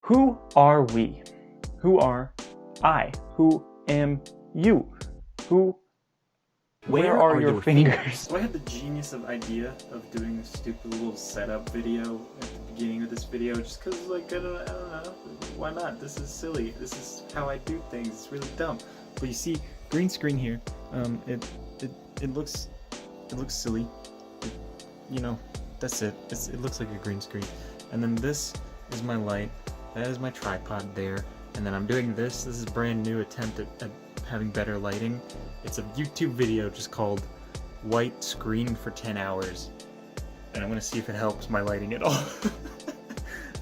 Who are we? Who are I? Who am you? Where are your fingers? So I had the genius of idea of doing a stupid little setup video at the beginning of this video just because, like, I don't know, why not? This is silly. This is how I do things. It's really dumb. But you see, green screen here, it looks silly. You know, that's it. It looks like a green screen. And then this is my light. That is my tripod there. And then I'm doing this. This is a brand new attempt at having better lighting. It's a YouTube video just called White Screen for 10 Hours. And I'm gonna see if it helps my lighting at all.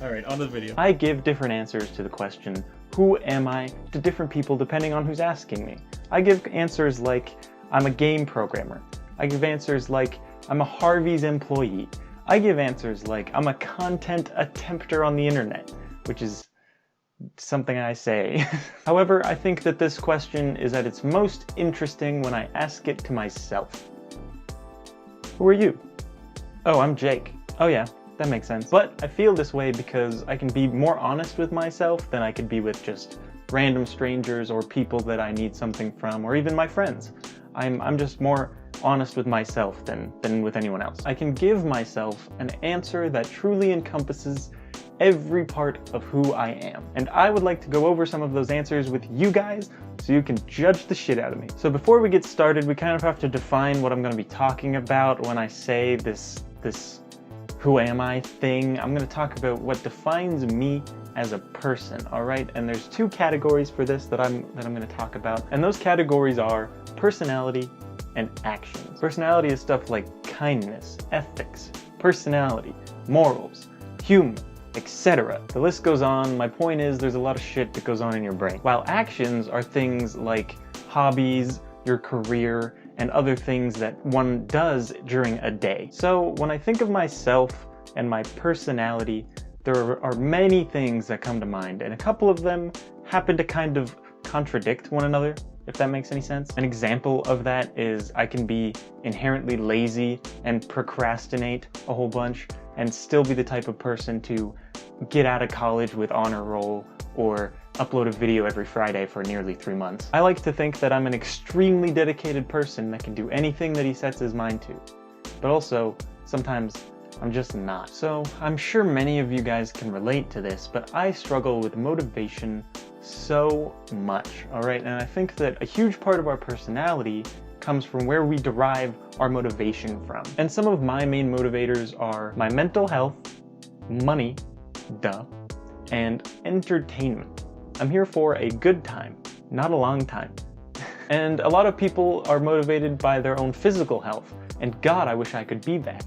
Alright, on to the video. I give different answers to the question, who am I, to different people depending on who's asking me. I give answers like, I'm a game programmer. I give answers like, I'm a Harvey's employee. I give answers like, I'm a content attempter on the internet, which is something I say. However, I think that this question is at its most interesting when I ask it to myself. Who are you? Oh, I'm Jake. Oh yeah, that makes sense. But I feel this way because I can be more honest with myself than I could be with just random strangers or people that I need something from, or even my friends. I'm just more honest with myself than with anyone else. I can give myself an answer that truly encompasses every part of who I am. And I would like to go over some of those answers with you guys so you can judge the shit out of me. So before we get started, we kind of have to define what I'm going to be talking about when I say this who am I thing. I'm going to talk about what defines me as a person, all right? And there's two categories for this that I'm going to talk about. And those categories are personality and actions. Personality is stuff like kindness, ethics, personality, morals, humor, etc. The list goes on. My point is there's a lot of shit that goes on in your brain. While actions are things like hobbies, your career, and other things that one does during a day. So when I think of myself and my personality, there are many things that come to mind, and a couple of them happen to kind of contradict one another, if that makes any sense. An example of that is I can be inherently lazy and procrastinate a whole bunch and still be the type of person to get out of college with honor roll or upload a video every Friday for nearly 3 months. I like to think that I'm an extremely dedicated person that can do anything that he sets his mind to, but also sometimes I'm just not. So I'm sure many of you guys can relate to this, but I struggle with motivation so much, all right? And I think that a huge part of our personality comes from where we derive our motivation from. And some of my main motivators are my mental health, money, duh, and entertainment. I'm here for a good time, not a long time. And a lot of people are motivated by their own physical health, and God, I wish I could be that.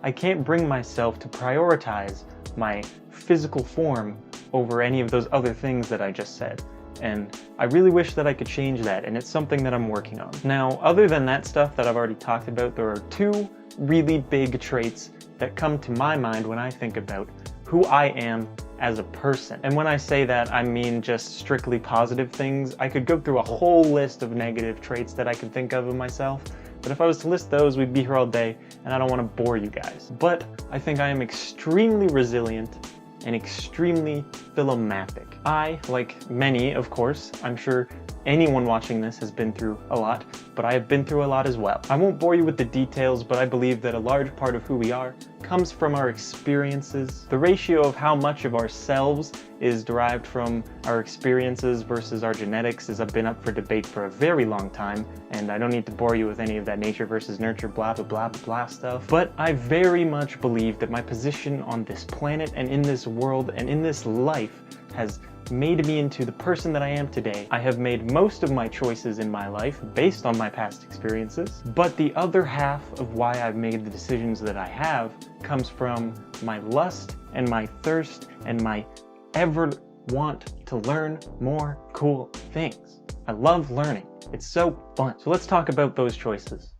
I can't bring myself to prioritize my physical form over any of those other things that I just said. And I really wish that I could change that, and it's something that I'm working on. Now, other than that stuff that I've already talked about, there are two really big traits that come to my mind when I think about who I am as a person. And when I say that, I mean just strictly positive things. I could go through a whole list of negative traits that I could think of myself, but if I was to list those, we'd be here all day, and I don't want to bore you guys. But I think I am extremely resilient and extremely philomathic. I, like many, of course, I'm sure anyone watching this has been through a lot, but I have been through a lot as well. I won't bore you with the details, but I believe that a large part of who we are comes from our experiences. The ratio of how much of ourselves is derived from our experiences versus our genetics has been up for debate for a very long time, and I don't need to bore you with any of that nature versus nurture blah blah blah blah blah stuff. But I very much believe that my position on this planet and in this world and in this life has made me into the person that I am today. I have made most of my choices in my life based on my past experiences, but the other half of why I've made the decisions that I have comes from my lust and my thirst and my ever want to learn more cool things. I love learning. It's so fun. So let's talk about those choices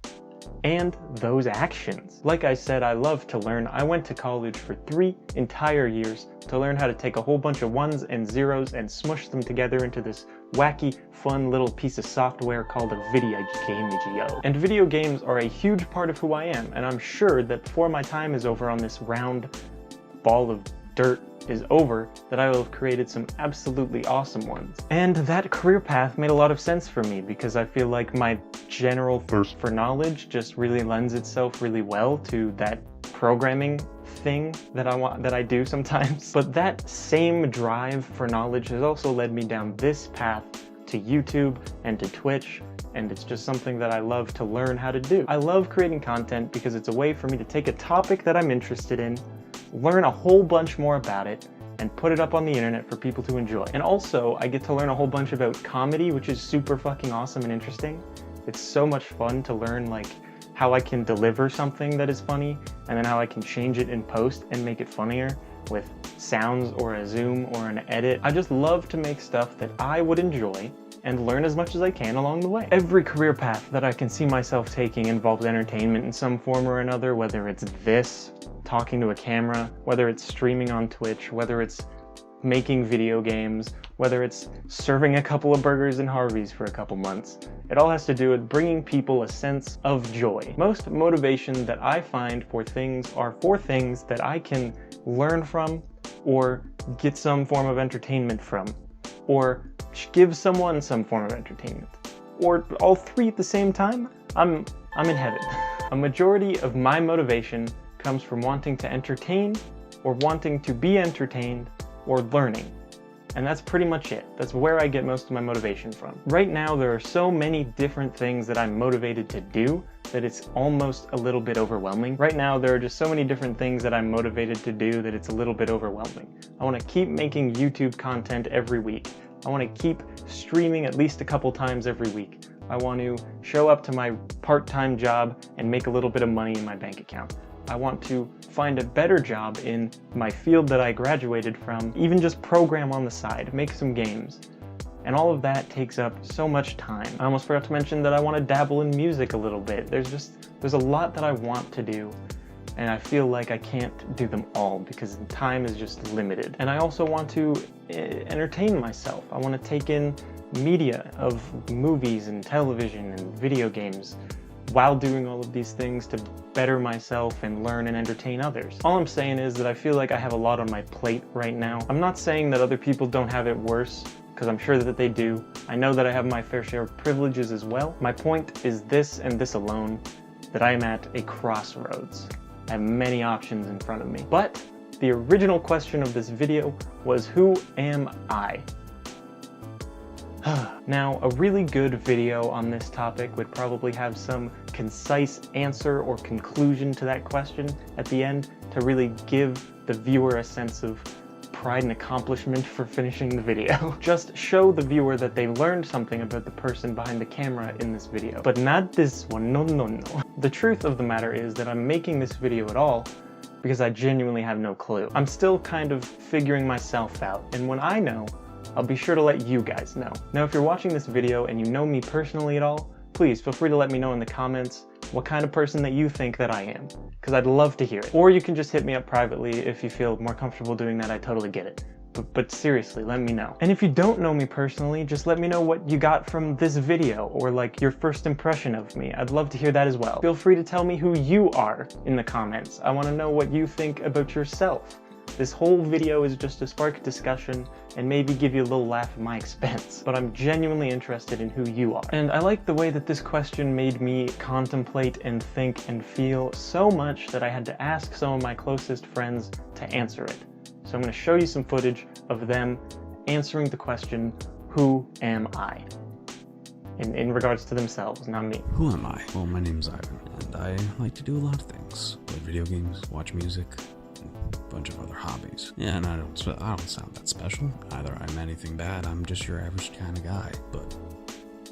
and those actions. Like I said, I love to learn. I went to college for 3 entire years to learn how to take a whole bunch of ones and zeros and smush them together into this wacky, fun little piece of software called a video game. And video games are a huge part of who I am, and I'm sure that before my time is over on this round ball of dirt is over, that I will have created some absolutely awesome ones. And that career path made a lot of sense for me because I feel like my general thirst for knowledge just really lends itself really well to that programming thing that I do sometimes. But that same drive for knowledge has also led me down this path to YouTube and to Twitch, and it's just something that I love to learn how to do. I love creating content because it's a way for me to take a topic that I'm interested in, learn a whole bunch more about it, and put it up on the internet for people to enjoy. And also, I get to learn a whole bunch about comedy, which is super fucking awesome and interesting. It's so much fun to learn like how I can deliver something that is funny, and then how I can change it in post and make it funnier with sounds or a zoom or an edit. I just love to make stuff that I would enjoy and learn as much as I can along the way. Every career path that I can see myself taking involves entertainment in some form or another, whether it's this, talking to a camera, whether it's streaming on Twitch, whether it's making video games, whether it's serving a couple of burgers in Harvey's for a couple months. It all has to do with bringing people a sense of joy. Most motivation that I find for things are for things that I can learn from or get some form of entertainment from, or give someone some form of entertainment, or all three at the same time. I'm in heaven. A majority of my motivation comes from wanting to entertain, or wanting to be entertained, or learning. And that's pretty much it. That's where I get most of my motivation from. Right now, there are so many different things that I'm motivated to do that it's almost a little bit overwhelming. Right now, there are just so many different things that I'm motivated to do that it's a little bit overwhelming. I want to keep making YouTube content every week. I want to keep streaming at least a couple times every week. I want to show up to my part-time job and make a little bit of money in my bank account. I want to find a better job in my field that I graduated from, even just program on the side, make some games. And all of that takes up so much time. I almost forgot to mention that I want to dabble in music a little bit. There's a lot that I want to do, and I feel like I can't do them all because time is just limited. And I also want to entertain myself. I want to take in media of movies and television and video games while doing all of these things to better myself and learn and entertain others. All I'm saying is that I feel like I have a lot on my plate right now. I'm not saying that other people don't have it worse, because I'm sure that they do. I know that I have my fair share of privileges as well. My point is this and this alone, that I am at a crossroads. I have many options in front of me. But the original question of this video was, who am I? Now, a really good video on this topic would probably have some concise answer or conclusion to that question at the end to really give the viewer a sense of pride and accomplishment for finishing the video. Just show the viewer that they learned something about the person behind the camera in this video. But not this one, no. The truth of the matter is that I'm making this video at all because I genuinely have no clue. I'm still kind of figuring myself out, and when I know, I'll be sure to let you guys know. Now, if you're watching this video and you know me personally at all, please feel free to let me know in the comments what kind of person that you think that I am, because I'd love to hear it. Or you can just hit me up privately if you feel more comfortable doing that. I totally get it. But seriously, let me know. And if you don't know me personally, just let me know what you got from this video, or like your first impression of me. I'd love to hear that as well. Feel free to tell me who you are in the comments. I want to know what you think about yourself. This whole video is just to spark discussion and maybe give you a little laugh at my expense, but I'm genuinely interested in who you are. And I like the way that this question made me contemplate and think and feel so much that I had to ask some of my closest friends to answer it. So I'm going to show you some footage of them answering the question, who am I? In regards to themselves, not me. Who am I? Well, my name's Ivan, and I like to do a lot of things. Play video games, watch music, and a bunch of other hobbies. Yeah, and I don't sound that special. Either I'm anything bad, I'm just your average kind of guy. But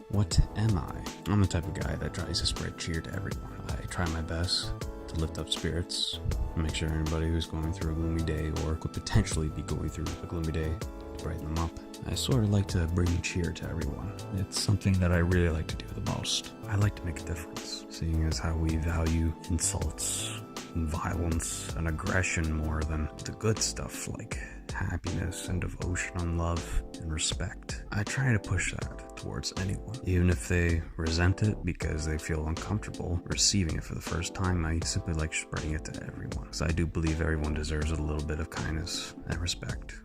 what am I? I'm the type of guy that tries to spread cheer to everyone. I try my best to lift up spirits, make sure anybody who's going through a gloomy day or could potentially be going through a gloomy day, to brighten them up. I sort of like to bring cheer to everyone. It's something that I really like to do the most. I like to make a difference, seeing as how we value insults and violence and aggression more than the good stuff like happiness and devotion and love and respect. I try to push that towards anyone. Even if they resent it because they feel uncomfortable receiving it for the first time, I simply like spreading it to everyone. So I do believe everyone deserves a little bit of kindness and respect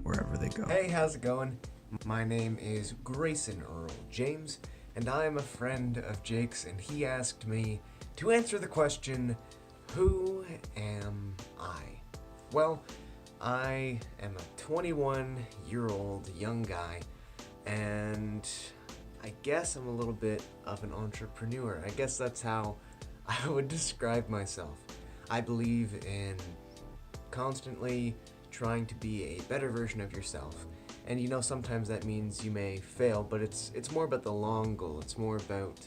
wherever they go. Hey, how's it going? My name is Grayson Earl James, and I am a friend of Jake's, and he asked me to answer the question, who am I? Well, I am a 21-year-old young guy, and I guess I'm a little bit of an entrepreneur. I guess that's how I would describe myself. I believe in constantly trying to be a better version of yourself. And you know, sometimes that means you may fail, but it's more about the long goal. It's more about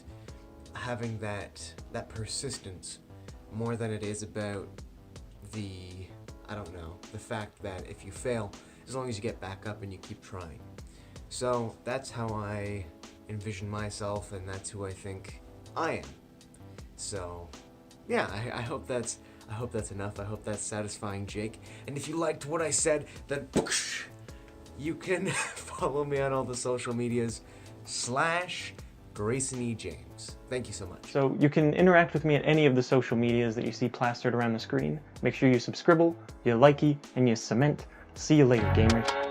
having that persistence more than it is about the fact that if you fail, as long as you get back up and you keep trying. So that's how I envision myself, and that's who I think I am. So yeah, I hope that's enough. I hope that's satisfying, Jake. And if you liked what I said, then you can follow me on all the social medias /Grayson E. James. Thank you so much. So you can interact with me at any of the social medias that you see plastered around the screen. Make sure you subscribe, you likey, and you cement. See you later, gamers.